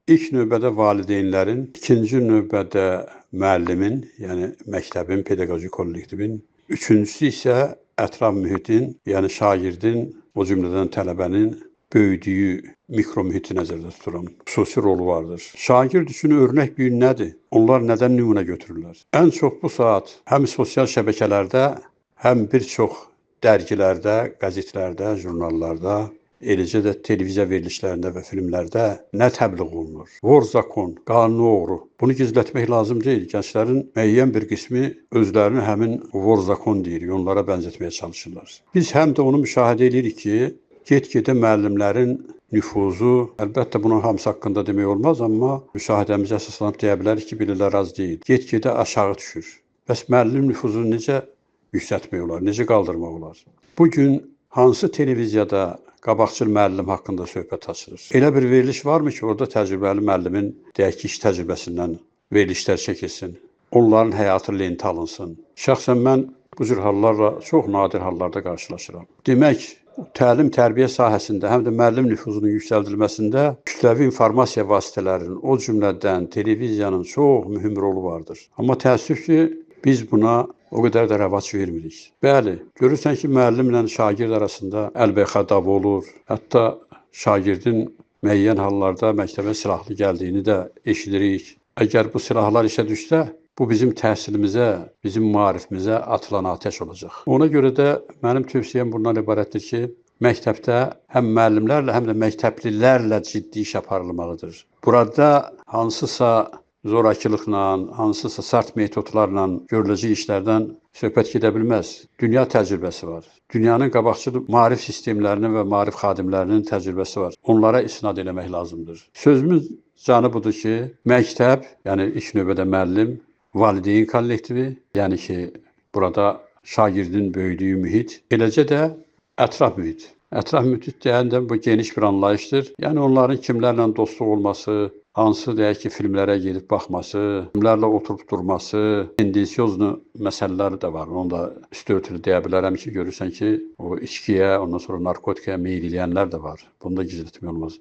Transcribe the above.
İlk növbədə valideynlərin, ikinci növbədə müəllimin, yəni məktəbin, pedaqoji kollektivin, üçüncüsü isə ətraf mühitin, yəni şagirdin, o cümlədən tələbənin böyüdüyü mikro mühiti nəzərdə tuturam. Xüsusi rolu vardır. Şagird üçün örnək bir nədir? Onlar nədən nümunə götürürlər? Ən çox bu saat həm sosial şəbəkələrdə, həm bir çox dərgilərdə, qəzetlərdə, jurnallarda, eləcə də televiziya verilişlərində və filmlərdə nə təbliğ olunur? Vor zakon, qanuni oğru. Bunu gizlətmək lazım deyil. Gənclərin müəyyən bir qismi özlərini həmin vor zakon deyir, onlara bənzətməyə çalışırlar. Biz həm də onu müşahidə edirik ki, get-gedə müəllimlərin nüfuzu, əlbəttə bunun hamısı haqqında demək olmaz, amma müşahidəmizə əsaslanıb deyə bilərik ki, bilirlər az deyil. Get-gedə aşağı düşür. Bəs müəllim nüfuzunu necə yüksəltmək olar, necə qaldırmaq olar? Bugün hansı televiziyada qabaqcıl müəllim haqqında söhbət açılır? Elə bir veriliş varmı ki, orada təcrübəli müəllimin deyək ki, iş təcrübəsindən verilişlər çəkilsin, onların həyatı lentə alınsın. Şəxsən mən bu cür hallarla çox nadir hallarda qarşılaşıram. Demək, təlim-tərbiyə sahəsində, həm də müəllim nüfuzunun yüksəldilməsində kütləvi informasiya vasitələrinin, o cümlədən televiziyanın çox mühüm rolu vardır. Amma təəssüf ki, biz buna o qədər də rəvac vermirik. Bəli, görürsən ki, müəllimlə şagird arasında əlbəxa davı olur. Hətta şagirdin müəyyən hallarda məktəbə silahlı gəldiyini də eşidirik. Əgər bu silahlar işə düşsə, bu bizim təhsilimizə, bizim maarifimizə atılan atəş olacaq. Ona görə də mənim tövsiyəm bundan ibarətdir ki, məktəbdə həm müəllimlərlə, həm də məktəblilərlə ciddi iş aparılmalıdır. Burada hansısa zorakılıqla, hansısa sərt metodlarla görüləcək işlərdən söhbət gedə bilməz. Dünya təcrübəsi var. Dünyanın qabaqcıl maarif sistemlərinin və maarif xadimlərinin təcrübəsi var. Onlara istinad eləmək lazımdır. Sözümüz canı budur ki, məktəb, yəni ilk növbədə müəllim, valideyn kollektivi, yəni ki, burada şagirdin böyüdüyü mühit, eləcə də ətraf mühit. Ətraf mühit deyəndə bu geniş bir anlayışdır. Yəni onların kimlərlə dostluq olması, hansı deyək ki, filmlərə gedib baxması, kimlərlə oturub durması, tendensiozlu məsələləri də var. Onu da üstü örtülü deyə bilərəm ki, görürsən ki, o içkiyə, ondan sonra narkotikaya meyil eləyənlər də var. Bunu da gizlətmək olmaz.